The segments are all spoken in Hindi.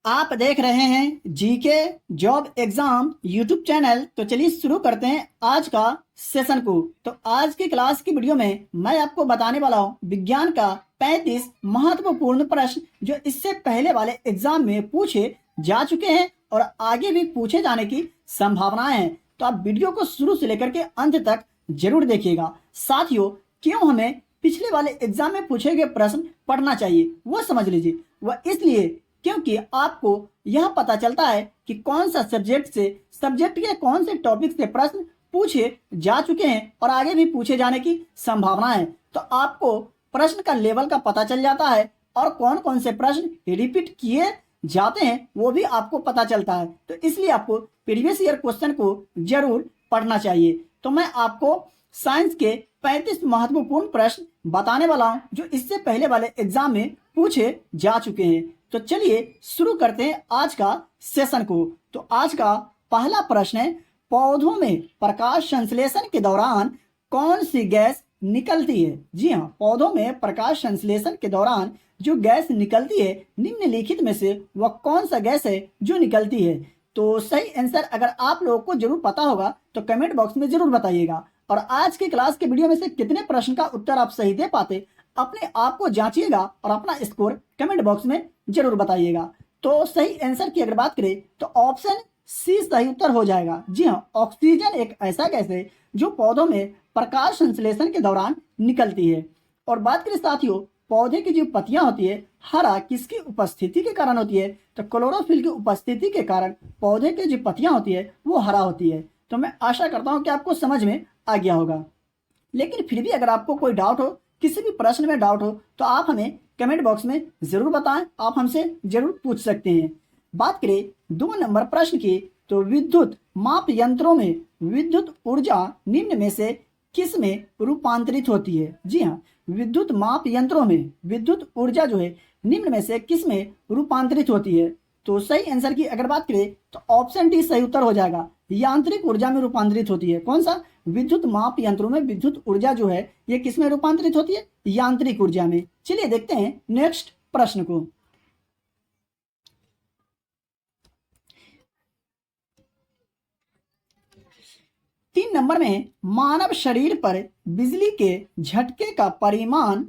आप देख रहे हैं GK job exam YouTube channel. तो चलिए शुरू करते हैं आज का सेशन को। तो आज की क्लास की वीडियो में मैं आपको बताने वाला हूं विज्ञान का 35 महत्वपूर्ण प्रश्न जो इससे पहले वाले एग्जाम में पूछे जा चुके हैं और आगे भी पूछे जाने की संभावनाएं हैं। तो आप वीडियो को शुरू से लेकर के अंत तक जरूर देखिएगा। साथियों, क्यों हमें पिछले वाले एग्जाम में पूछे गए प्रश्न पढ़ना चाहिए वो समझ लीजिए। वह इसलिए क्योंकि आपको यह पता चलता है कि कौन सा सब्जेक्ट के कौन से टॉपिक से प्रश्न पूछे जा चुके हैं और आगे भी पूछे जाने की संभावना है। तो आपको प्रश्न का लेवल का पता चल जाता है और कौन कौन से प्रश्न रिपीट किए जाते हैं वो भी आपको पता चलता है। तो इसलिए आपको प्रीवियस ईयर क्वेश्चन को जरूर पढ़ना चाहिए। तो मैं आपको साइंस के 35 महत्वपूर्ण प्रश्न बताने वाला हूं जो इससे पहले वाले एग्जाम में पूछे जा चुके हैं। तो चलिए शुरू करते हैं आज का सेशन को। तो आज का पहला प्रश्न है, पौधों में प्रकाश संश्लेषण के दौरान कौन सी गैस निकलती है? जी हाँ, पौधों में प्रकाश संश्लेषण के दौरान जो गैस निकलती है निम्नलिखित में से वह कौन सा गैस है जो निकलती है? तो सही आंसर अगर आप लोगों को जरूर पता होगा तो कमेंट बॉक्स में जरूर बताइएगा। और आज की क्लास के वीडियो में से कितने प्रश्न का उत्तर आप सही दे पाते अपने आप को जांचिएगा और अपना स्कोर कमेंट बॉक्स में जरूर बताइएगा। तो सही आंसर की अगर बात करें तो ऑप्शन सी सही उत्तर हो जाएगा। जी हाँ, ऑक्सीजन एक ऐसा गैस है जो पौधों में प्रकाश संश्लेषण के दौरान निकलती है। और बात करें साथियों, पौधे की जो पत्तियां होती है हरा किसकी उपस्थिति के कारण होती है? तो क्लोरोफिल की उपस्थिति के कारण पौधे की जो पत्तियां होती है वो हरा होती है। तो मैं आशा करता हूं कि आपको समझ में आ गया होगा। लेकिन फिर भी अगर आपको कोई डाउट हो, किसी भी प्रश्न में डाउट हो तो आप हमें कमेंट बॉक्स में जरूर बताएं, आप हमसे जरूर पूछ सकते हैं। बात करें 2 नंबर प्रश्न की, तो विद्युत माप यंत्रों में विद्युत ऊर्जा निम्न में से किस में रूपांतरित होती है? जी हाँ, विद्युत माप यंत्रों में विद्युत ऊर्जा जो है निम्न में से किस में रूपांतरित होती है? तो सही आंसर की अगर बात करें तो ऑप्शन डी सही उत्तर हो जाएगा। यांत्रिक ऊर्जा में रूपांतरित होती है। कौन सा? विद्युत माप यंत्रों में विद्युत ऊर्जा जो है ये किस में रूपांतरित होती है? यांत्रिक ऊर्जा में। चलिए देखते हैं नेक्स्ट प्रश्न को। 3 नंबर में, मानव शरीर पर बिजली के झटके का परिमाण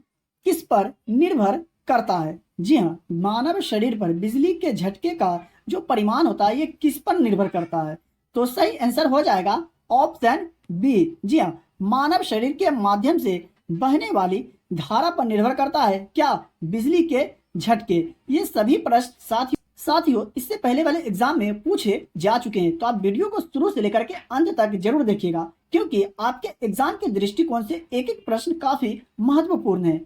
किस पर निर्भर करता है? जी हाँ, मानव शरीर पर बिजली के झटके का जो परिमाण होता है ये किस पर निर्भर करता है? तो सही आंसर हो जाएगा ऑप्शन बी। जी हाँ, मानव शरीर के माध्यम से बहने वाली धारा पर निर्भर करता है। क्या? बिजली के झटके। ये सभी प्रश्न साथियों इससे पहले वाले एग्जाम में पूछे जा चुके हैं। तो आप वीडियो को शुरू से लेकर के अंत तक जरूर देखिएगा क्योंकि आपके एग्जाम के दृष्टिकोण से एक एक प्रश्न काफी महत्वपूर्ण है।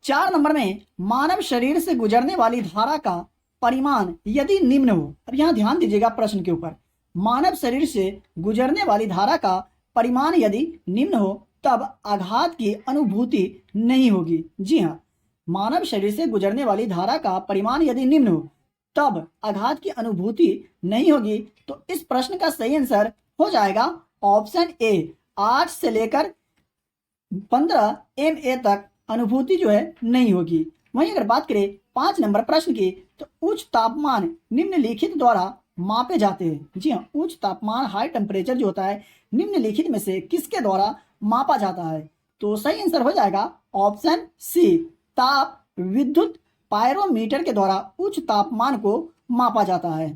4 नंबर में, मानव शरीर से गुजरने वाली धारा का परिमाण यदि निम्न हो। अब यहां ध्यान दीजिएगा प्रश्न के ऊपर। मानव शरीर से गुजरने वाली धारा का परिमाण यदि निम्न हो तब आघात की अनुभूति नहीं होगी। जी हाँ, मानव शरीर से गुजरने वाली धारा का परिमाण यदि निम्न हो तब आघात की अनुभूति नहीं होगी। तो इस प्रश्न का सही आंसर हो जाएगा ऑप्शन ए, 8 से लेकर 15 MA तक अनुभूति जो है नहीं होगी। वहीं अगर बात करें 5 नंबर प्रश्न की, तो उच्च तापमान निम्नलिखित द्वारा मापे जाते हैं। जी हाँ, उच्च तापमान हाई टेम्परेचर जो होता है निम्नलिखित में से किसके द्वारा मापा जाता है? तो सही आंसर हो जाएगा ऑप्शन सी, ताप विद्युत पायरोमीटर के द्वारा उच्च तापमान को मापा जाता है।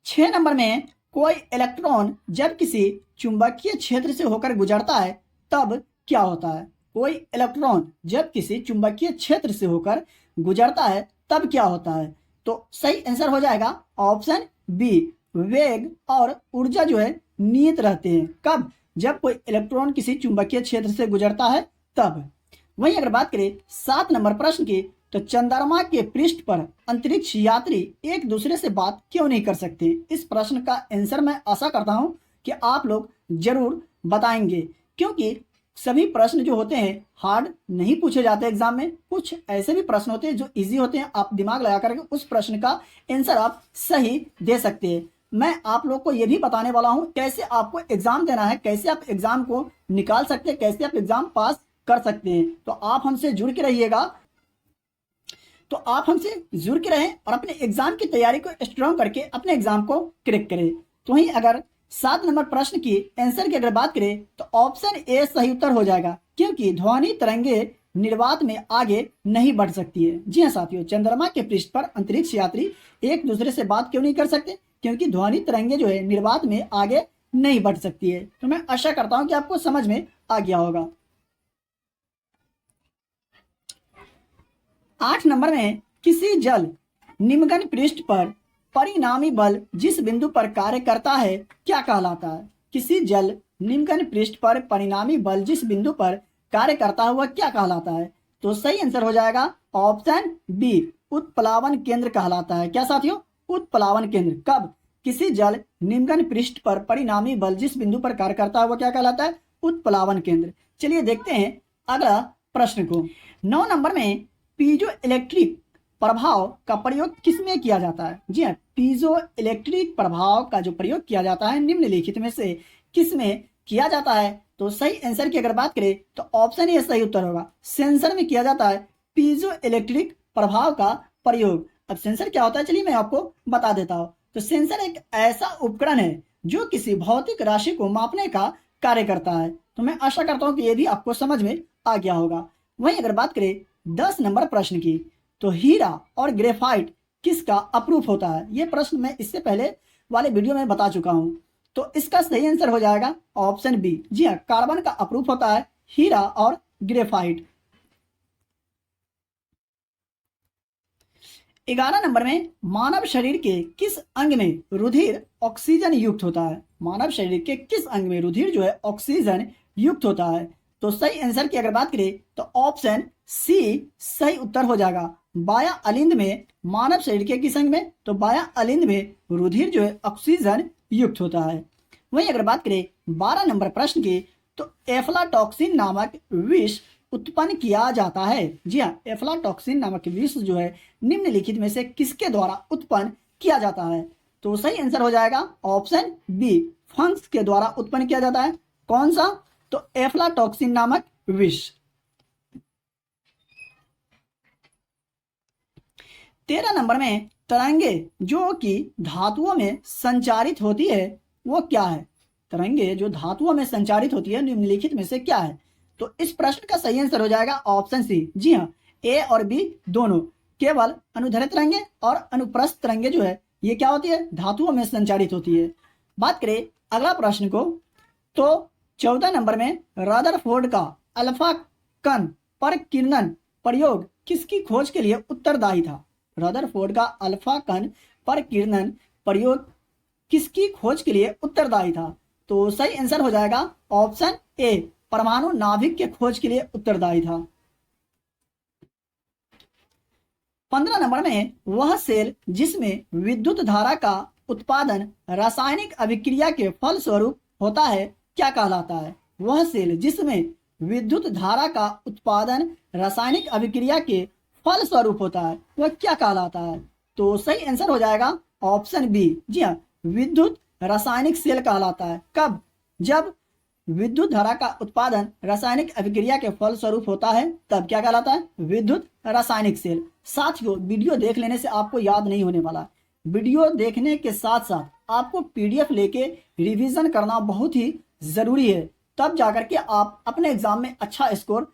6 नंबर में, कोई इलेक्ट्रॉन जब किसी चुंबकीय क्षेत्र से होकर गुजरता है तब क्या होता है? कोई इलेक्ट्रॉन जब किसी चुंबकीय क्षेत्र से होकर गुजरता है तब क्या होता है? तो सही आंसर हो जाएगा ऑप्शन बी, वेग और ऊर्जा जो है नियत रहते हैं। कब? जब कोई इलेक्ट्रॉन किसी चुंबकीय क्षेत्र से गुजरता है तब। वहीं अगर बात करें 7 नंबर प्रश्न की, तो चंद्रमा के पृष्ठ पर अंतरिक्ष यात्री एक दूसरे से बात क्यों नहीं कर सकते? इस प्रश्न का आंसर मैं आशा करता हूं कि आप लोग जरूर बताएंगे क्योंकि सभी प्रश्न जो होते हैं हार्ड नहीं पूछे जाते एग्जाम में। कुछ ऐसे भी प्रश्न होते हैं जो इजी होते हैं, आप दिमाग लगा करके उस प्रश्न का आंसर आप सही दे सकते हैं। मैं आप लोग को ये भी बताने वाला हूं कैसे आपको एग्जाम देना है, कैसे आप एग्जाम को निकाल सकते हैं, कैसे आप एग्जाम पास कर सकते हैं। तो आप हमसे जुड़ के रहिएगा, तो आप हमसे जुड़ के रहें और अपने एग्जाम की तैयारी को स्ट्रॉन्ग करके अपने एग्जाम को क्रैक करें। तो वहीं अगर 7 नंबर प्रश्न की आंसर की अगर बात करें तो ऑप्शन ए सही उत्तर हो जाएगा, क्योंकि ध्वनि तरंगे निर्वात में आगे नहीं बढ़ सकती है। जी हाँ साथियों, चंद्रमा के पृष्ठ पर अंतरिक्ष यात्री एक दूसरे से बात क्यों नहीं कर सकते? क्योंकि ध्वनि तरंगे जो है निर्वात में आगे नहीं बढ़ सकती है। तो मैं आशा करता हूं कि आपको समझ में आ गया होगा। 8 नंबर में किसी जल निम्नगन पृष्ठ पर परिणामी बल जिस बिंदु पर कार्य करता है क्या कहलाता है? किसी जल निम्नगन पृष्ठ पर परिणामी बल जिस बिंदु पर कार्य करता है वह क्या कहलाता है? तो सही आंसर हो जाएगा ऑप्शन बी, उत्प्लावन केंद्र कहलाता है। क्या साथियों? उत्प्लावन केंद्र। कब? किसी जल निम्नगन पृष्ठ पर परिणामी बल जिस बिंदु पर कार्य करता है वह क्या कहलाता है? उत्प्लावन केंद्र। चलिए देखते हैं अगला प्रश्न को। 9 नंबर में पीजो इलेक्ट्रिक प्रभाव का प्रयोग किसमें किया जाता है? जी हाँ, पीजो इलेक्ट्रिक प्रभाव का जो प्रयोग किया जाता है निम्नलिखित में से किसमें किया जाता है? तो सही आंसर की अगर बात करें तो ऑप्शन ए सही उत्तर होगा। सेंसर में किया जाता है पीजो इलेक्ट्रिक प्रभाव का प्रयोग। अब सेंसर क्या होता है चलिए मैं आपको बता देता हूँ। तो सेंसर एक ऐसा उपकरण है जो किसी भौतिक राशि को मापने का कार्य करता है। तो मैं आशा करता हूँ कि ये भी आपको समझ में आ गया होगा। वहीं अगर बात करें 10 नंबर प्रश्न की, तो हीरा और ग्रेफाइट किसका अप्रूफ होता है? ये प्रश्न मैं इससे पहले वाले वीडियो में बता चुका हूं। तो इसका सही आंसर हो जाएगा ऑप्शन बी। जी हाँ, कार्बन का अप्रूफ होता है हीरा और ग्रेफाइट। 11 नंबर में मानव शरीर के किस अंग में रुधिर ऑक्सीजन युक्त होता है? मानव शरीर के किस अंग में रुधिर जो है ऑक्सीजन युक्त होता है? तो सही आंसर की अगर बात करें तो ऑप्शन सी सही उत्तर हो जाएगा। बाया अलिंद में मानव शरीर के किस अंग में? तो बाया अलिंद में रुधिर जो है ऑक्सीजन युक्त होता है। वहीं अगर बात करें 12 नंबर प्रश्न की, तो एफ्लाटॉक्सिन नामक विष उत्पन्न किया जाता है। जी हाँ, एफ्लाटॉक्सिन नामक विष जो है निम्नलिखित में से किसके द्वारा उत्पन्न किया जाता है? तो सही आंसर हो जाएगा ऑप्शन बी, फंक्स के द्वारा उत्पन्न किया जाता है। कौन सा? तो एफ्लाटॉक्सिन नामक विष। 13 नंबर में तरंगे जो कि धातुओं में संचारित होती है वो क्या है? तरंगे जो धातुओं में संचारित होती है निम्नलिखित में से क्या है? तो इस प्रश्न का सही आंसर हो जाएगा ऑप्शन सी। जी हाँ, ए और बी दोनों। केवल अनुदैर्ध्य तरंगे और अनुप्रस्थ तरंगे जो है ये क्या होती है? धातुओं में संचारित होती है। बात करें अगला प्रश्न को, तो 14 नंबर में रदरफोर्ड का अल्फा कण पर किरणन प्रयोग किसकी खोज के लिए उत्तरदायी था? रदरफोर्ड का अल्फा कण पर किरणन प्रयोग किसकी खोज के लिए उत्तरदायी था? तो सही आंसर हो जाएगा ऑप्शन ए, परमाणु नाभिक के खोज के लिए उत्तरदायी था। 15 नंबर में वह सेल जिसमें विद्युत धारा का उत्पादन रासायनिक अभिक्रिया के फलस्वरूप होता है क्या कहलाता है? वह सेल जिसमें विद्युत धारा का उत्पादन रासायनिक अभिक्रिया के फल स्वरूप होता है वह क्या कहलाता है? तो सही आंसर हो जाएगा ऑप्शन बी। जी हाँ, विद्युत रासायनिक सेल कहलाता है। कब? जब विद्युत धारा का उत्पादन रासायनिक अभिक्रिया के फल स्वरूप होता है तब क्या कहलाता है? विद्युत रासायनिक सेल। साथियों, वीडियो देख लेने से आपको याद नहीं होने वाला। वीडियो देखने के साथ साथ आपको पीडीएफ लेके रिवीजन करना बहुत ही जरूरी है, तब जाकर के आप अपने एग्जाम में अच्छा स्कोर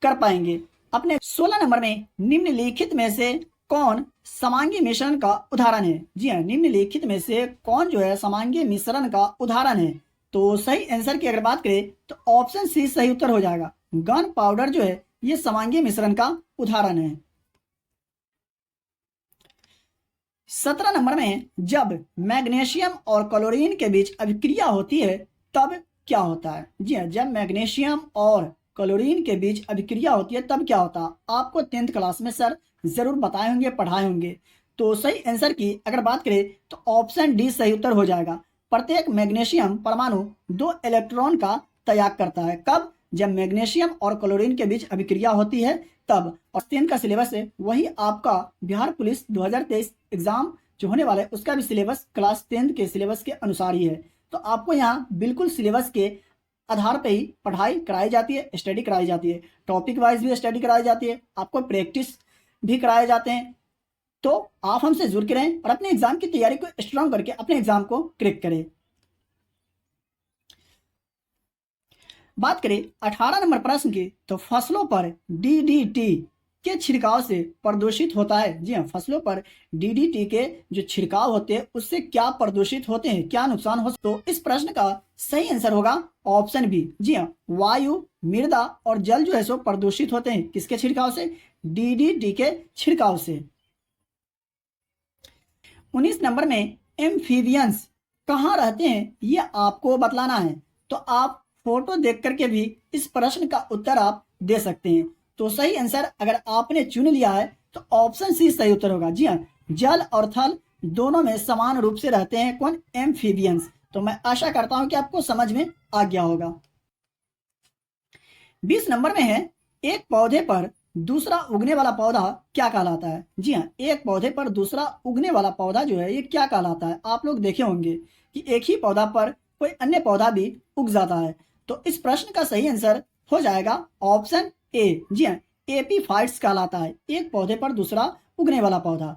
कर पाएंगे। अपने 16 नंबर में निम्नलिखित में से कौन समांगी मिश्रण का उदाहरण है? जी हाँ, निम्नलिखित में से कौन जो है समांगी मिश्रण का उदाहरण है? तो सही आंसर की अगर बात करें तो ऑप्शन सी सही उत्तर हो जाएगा। गन पाउडर जो है ये समांगी मिश्रण का उदाहरण है। 17 नंबर में जब मैग्नीशियम और क्लोरीन के बीच अभिक्रिया होती है तब क्या होता है? जी हाँ, जब मैग्नीशियम और क्लोरीन के बीच अभिक्रिया होती है तब क्या होता है? आपको 10th क्लास में सर जरूर बताए होंगे, पढ़ाए होंगे। तो सही आंसर की अगर बात करें तो ऑप्शन डी सही उत्तर हो जाएगा। प्रत्येक मैग्नीशियम परमाणु 2 इलेक्ट्रॉन का त्याग करता है। कब? जब मैग्नीशियम और क्लोरीन के बीच अभिक्रिया होती है तब। और 10 का सिलेबस है वही आपका बिहार पुलिस 2023 एग्जाम जो होने वाला है उसका भी सिलेबस क्लास 10th के सिलेबस के अनुसार ही है। तो आपको यहाँ बिल्कुल सिलेबस के आधार पे ही पढ़ाई कराई जाती है, स्टडी कराई जाती है, टॉपिक वाइज भी स्टडी कराई जाती है, आपको प्रैक्टिस भी कराए जाते हैं। तो आप हमसे जुड़ के रहें और अपने एग्जाम की तैयारी को स्ट्रांग करके अपने एग्जाम को क्रैक करें। बात करें 18 नंबर प्रश्न की, तो फसलों पर डीडीटी के छिड़काव से प्रदूषित होता है। जी हाँ, फसलों पर डीडीटी के जो छिड़काव होते हैं उससे क्या प्रदूषित होते हैं, क्या नुकसान हो। तो इस प्रश्न का सही आंसर होगा ऑप्शन बी। जी हाँ, वायु, मृदा और जल जो है सो प्रदूषित होते हैं किसके छिड़काव से, डीडीटी के छिड़काव से। 19 नंबर में एम्फीबियंस कहाँ रहते हैं ये आपको बतलाना है। तो आप फोटो देख करके भी इस प्रश्न का उत्तर आप दे सकते हैं। तो सही आंसर अगर आपने चुन लिया है तो ऑप्शन सी सही उत्तर होगा। जी हाँ, जल और थल दोनों में समान रूप से रहते हैं कौन, एम्फीबियंस। तो मैं आशा करता हूं कि आपको समझ में आ गया होगा। 20 नंबर में है, एक पौधे पर दूसरा उगने वाला पौधा क्या कहलाता है। जी हाँ, एक पौधे पर दूसरा उगने वाला पौधा जो है ये क्या कहलाता है। आप लोग देखे होंगे कि एक ही पौधा पर कोई अन्य पौधा भी उग जाता है। तो इस प्रश्न का सही आंसर हो जाएगा ऑप्शन ए। जी हाँ, एपीफाइट्स कहलाता है एक पौधे पर दूसरा उगने वाला पौधा।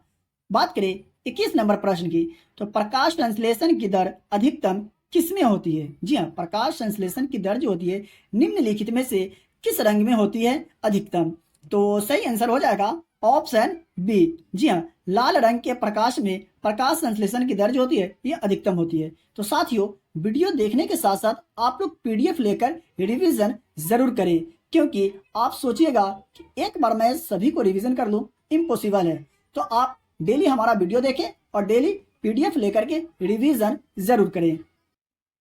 बात करें 21 नंबर प्रश्न की, तो प्रकाश संश्लेषण की दर अधिकतम किसमें होती है। जी हाँ, प्रकाश संश्लेषण की दर जो होती है निम्नलिखित में से किस रंग में होती है अधिकतम। तो सही आंसर हो जाएगा ऑप्शन बी। जी हाँ, लाल रंग के प्रकाश में प्रकाश संश्लेषण की दर जो होती है ये अधिकतम होती है। तो साथियों, वीडियो देखने के साथ साथ आप लोग पीडीएफ लेकर रिवीजन जरूर करें, क्योंकि आप सोचिएगा कि एक बार मैं सभी को रिवीजन कर लूं, इम्पॉसिबल है। तो आप डेली हमारा वीडियो देखें और डेली पीडीएफ लेकर के रिवीजन जरूर करें।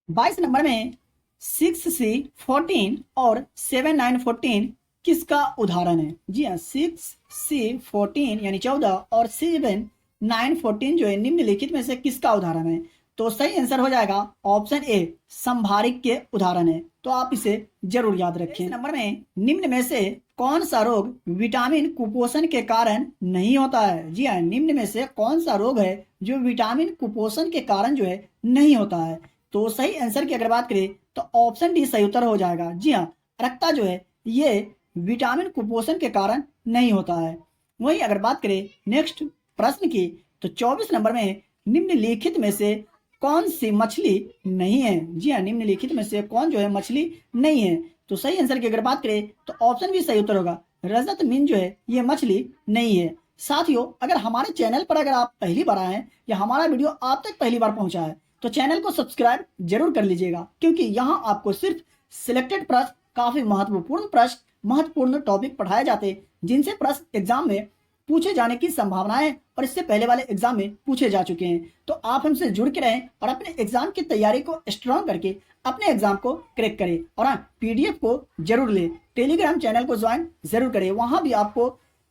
22 नंबर में 6C14 और 7914 किसका उदाहरण है। जी हाँ, 6C14 यानी 14 और 7914 जो है निम्नलिखित में से किसका उदाहरण है। तो सही आंसर हो जाएगा ऑप्शन ए, संभारिक के उदाहरण है। तो आप इसे जरूर याद रखें। नंबर में निम्न में से कौन सा रोग विटामिन कुपोषण के कारण नहीं होता है। जी हाँ, निम्न में से कौन सा रोग है जो विटामिन कुपोषण के कारण जो है नहीं होता है। तो सही आंसर की अगर बात करें तो ऑप्शन डी सही उत्तर हो जाएगा। जी हाँ, रक्ता जो है ये विटामिन कुपोषण के कारण नहीं होता है। वहीं अगर बात करें नेक्स्ट प्रश्न की, तो 24 नंबर में निम्नलिखित में से कौन सी मछली नहीं है। जी हाँ, निम्नलिखित में से कौन जो है मछली नहीं है। तो सही आंसर की अगर बात करें तो ऑप्शन भी सही उत्तर होगा, रजत मीन जो है ये मछली नहीं है। साथियों, अगर हमारे चैनल पर अगर आप पहली बार आए हैं या हमारा वीडियो आप तक पहली बार पहुंचा है तो चैनल को सब्सक्राइब जरूर कर लीजिएगा, क्योंकि यहाँ आपको सिर्फ सिलेक्टेड प्रश्न, काफी महत्वपूर्ण प्रश्न, महत्वपूर्ण टॉपिक पढ़ाए जाते हैं जिनसे प्रश्न एग्जाम में पूछे जाने की संभावना है और इससे पहले वाले एग्जाम में पूछे जा चुके हैं। तो आप हमसे जुड़ के रहें और अपने एग्जाम की तैयारी को स्ट्रांग करके अपने एग्जाम को क्रैक करें। और हाँ, पीडीएफ को जरूर लें, टेलीग्राम चैनल को ज्वाइन जरूर करें, वहां भी आपको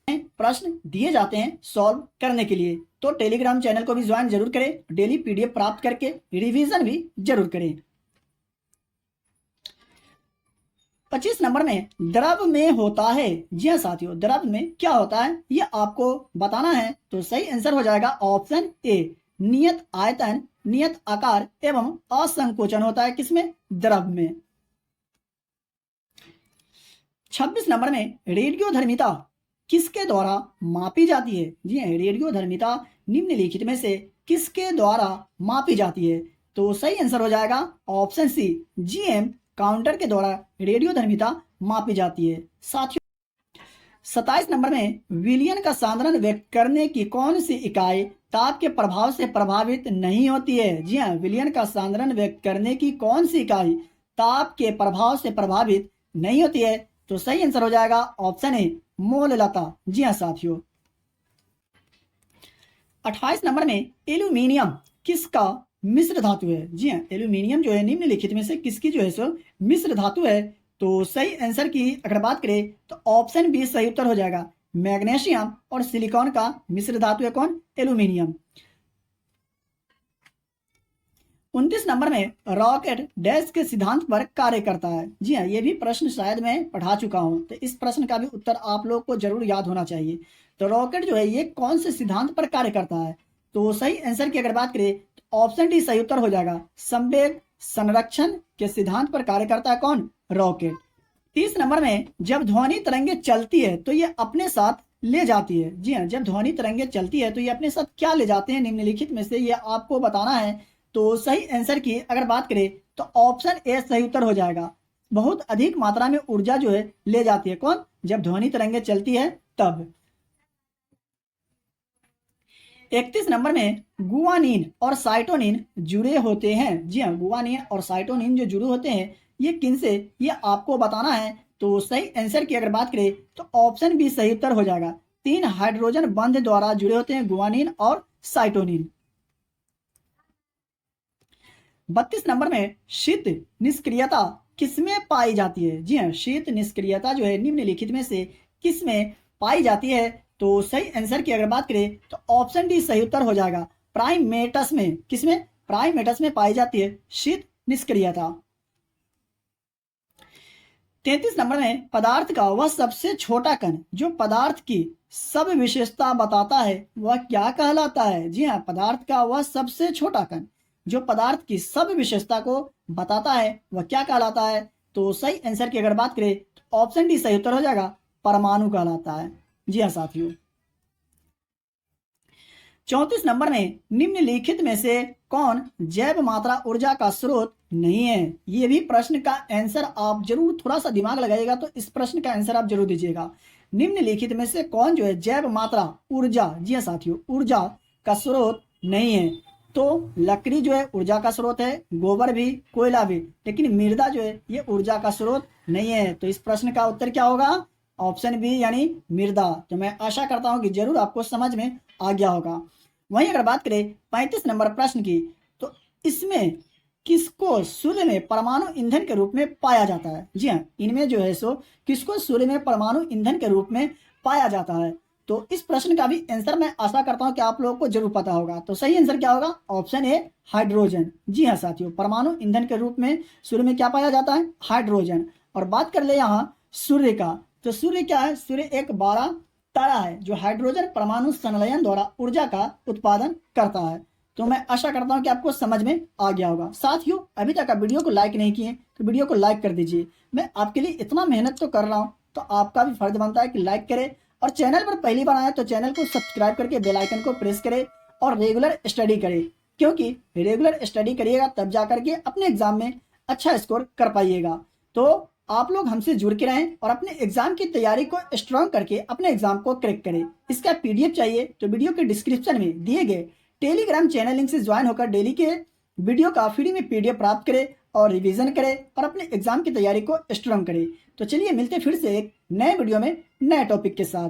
प्रश्न दिए जाते हैं सॉल्व करने के लिए। तो टेलीग्राम चैनल को भी ज्वाइन जरूर करें, डेली पीडीएफ प्राप्त करके रिवीजन भी जरूर करें। 25 नंबर में द्रव में होता है। जी हाँ साथियों, द्रव में क्या होता है ये आपको बताना है। तो सही आंसर हो जाएगा ऑप्शन ए, नियत आयतन, नियत आकार एवं असंकोचन होता है किसमें, द्रव में। 26 नंबर में रेडियोधर्मिता किसके द्वारा मापी जाती है। जी हाँ, रेडियोधर्मिता निम्नलिखित में से किसके द्वारा मापी जाती है। तो सही आंसर हो जाएगा ऑप्शन सी, जीएम काउंटर के द्वारा रेडियोधर्मिता मापी जाती है। साथियों, 27 नंबर में विलियन का सांद्रण व्यक्त करने की कौन सी इकाई ताप के प्रभाव से प्रभावित नहीं होती है। जी हाँ, विलियन का सांद्रण व्यक्त करने की कौन सी इकाई ताप के प्रभाव से प्रभावित नहीं होती है। तो सही आंसर हो जाएगा ऑप्शन ए, मोललता। जी हाँ साथियों, 28 नंबर में एल्यूमिनियम किसका मिश्र धातु है। जी हाँ, एल्यूमिनियम जो है निम्नलिखित में से किसकी जो है सो मिश्र धातु है। तो सही आंसर की अगर बात करें तो ऑप्शन बी सही उत्तर हो जाएगा, मैग्नीशियम और सिलिकॉन का मिश्र धातु है कौन, एल्यूमिनियम। 29 नंबर में रॉकेट डैश के सिद्धांत पर कार्य करता है। जी हाँ, ये भी प्रश्न शायद मैं पढ़ा चुका हूं, तो इस प्रश्न का भी उत्तर आप लोग को जरूर याद होना चाहिए। तो रॉकेट जो है ये कौन से सिद्धांत पर कार्य करता है। तो सही आंसर की अगर बात करें तो ऑप्शन डी सही उत्तर हो जाएगा। संवेग संरक्षण के सिद्धांत पर कार्य करता है कौन? रॉकेट। 30 नंबर में जब ध्वनि तरंगे चलती है तो ये अपने साथ ले जाती है। जी हाँ, जब ध्वनि तरंगे चलती है तो ये अपने साथ क्या ले जाते हैं निम्नलिखित में से, ये आपको बताना है। तो सही आंसर की अगर बात करें तो ऑप्शन ए सही उत्तर हो जाएगा। बहुत अधिक मात्रा में ऊर्जा जो है ले जाती है कौन? जब ध्वनि तरंगे चलती है तब। 31 नंबर में गुआनिन और साइटोनिन जुड़े होते हैं। जी हाँ, गुआनिन और साइटोनिन जो जुड़े होते हैं ये किनसे, ये आपको बताना है। तो सही आंसर की अगर बात करें तो ऑप्शन बी सही उत्तर हो जाएगा। 3 हाइड्रोजन बंध द्वारा जुड़े होते हैं गुआनिन और साइटोनिन। 32 नंबर में शीत निष्क्रियता किसमें पाई जाती है? जी हाँ, शीत निष्क्रियता जो है निम्नलिखित में से किसमें पाई जाती है? तो सही आंसर की अगर बात करें तो ऑप्शन डी सही उत्तर हो जाएगा। प्राइमेटस में। किसमें? प्राइमेटस में पाई जाती है शीत निष्क्रियता। 33 नंबर में पदार्थ का वह सबसे छोटा कण जो पदार्थ की सब विशेषता बताता है वह क्या कहलाता है? जी हाँ, पदार्थ का वह सबसे छोटा कण जो पदार्थ की सब विशेषता को बताता है वह क्या कहलाता है? तो सही आंसर की अगर बात करें तो ऑप्शन डी सही उत्तर हो जाएगा। परमाणु कहलाता है। जी हाँ साथियों। 34 नंबर में निम्नलिखित में से कौन जैव मात्रा ऊर्जा का स्रोत नहीं है? ये भी प्रश्न का आंसर आप जरूर थोड़ा सा दिमाग लगाइएगा तो इस प्रश्न का आंसर आप जरूर दीजिएगा। निम्नलिखित में से कौन जो है जैव मात्रा ऊर्जा, जी हाँ साथियों, ऊर्जा का स्रोत नहीं है? तो लकड़ी जो है ऊर्जा का स्रोत है, गोबर भी, कोयला भी, लेकिन मृदा जो है ये ऊर्जा का स्रोत नहीं है। तो इस प्रश्न का उत्तर क्या होगा? ऑप्शन बी यानी मृदा। तो मैं आशा करता हूं कि जरूर आपको समझ में आ गया होगा। वहीं अगर बात करें 35 नंबर प्रश्न की तो इसमें किसको सूर्य में परमाणु ईंधन के रूप में पाया जाता है? जी हाँ, इनमें जो है सो किसको सूर्य में परमाणु ईंधन के रूप में पाया जाता है? तो इस प्रश्न का भी आंसर मैं आशा करता हूं कि आप लोगों को जरूर पता होगा। तो सही आंसर क्या होगा? Option A hydrogen. जी हाँ साथियों, परमाणु ईंधन के रूप में सूर्य में क्या पाया जाता है? हाइड्रोजन। और बात कर ले यहाँ सूर्य का, तो सूर्य क्या है? सूर्य एक बड़ा तारा है जो हाइड्रोजन परमाणु संलयन द्वारा ऊर्जा का उत्पादन करता है। तो मैं आशा करता हूं कि आपको समझ में आ गया होगा। साथियों, अभी तक आप वीडियो को लाइक नहीं किए तो वीडियो को लाइक कर दीजिए। मैं आपके लिए इतना मेहनत तो कर रहा हूं तो आपका भी फर्ज बनता है कि लाइक करें, और चैनल पर पहली बार आए तो चैनल को सब्सक्राइब करके बेल आइकन को प्रेस करें और रेगुलर स्टडी करें, क्योंकि रेगुलर स्टडी करिएगा तब जा करके अपने एग्जाम में अच्छा स्कोर कर पाइएगा। तो आप लोग हमसे जुड़ के रहें और अपने एग्जाम की तैयारी को स्ट्रॉन्ग करके अपने एग्जाम को क्रैक करें। इसका पीडीएफ चाहिए तो वीडियो के डिस्क्रिप्शन में दिए गए टेलीग्राम चैनल लिंक से ज्वाइन होकर डेली के वीडियो का फ्री में पीडीएफ प्राप्त करें और रिवीजन करें और अपने एग्जाम की तैयारी को स्ट्रॉन्ग करें। तो चलिए मिलते फिर से एक नए वीडियो में नए टॉपिक के साथ।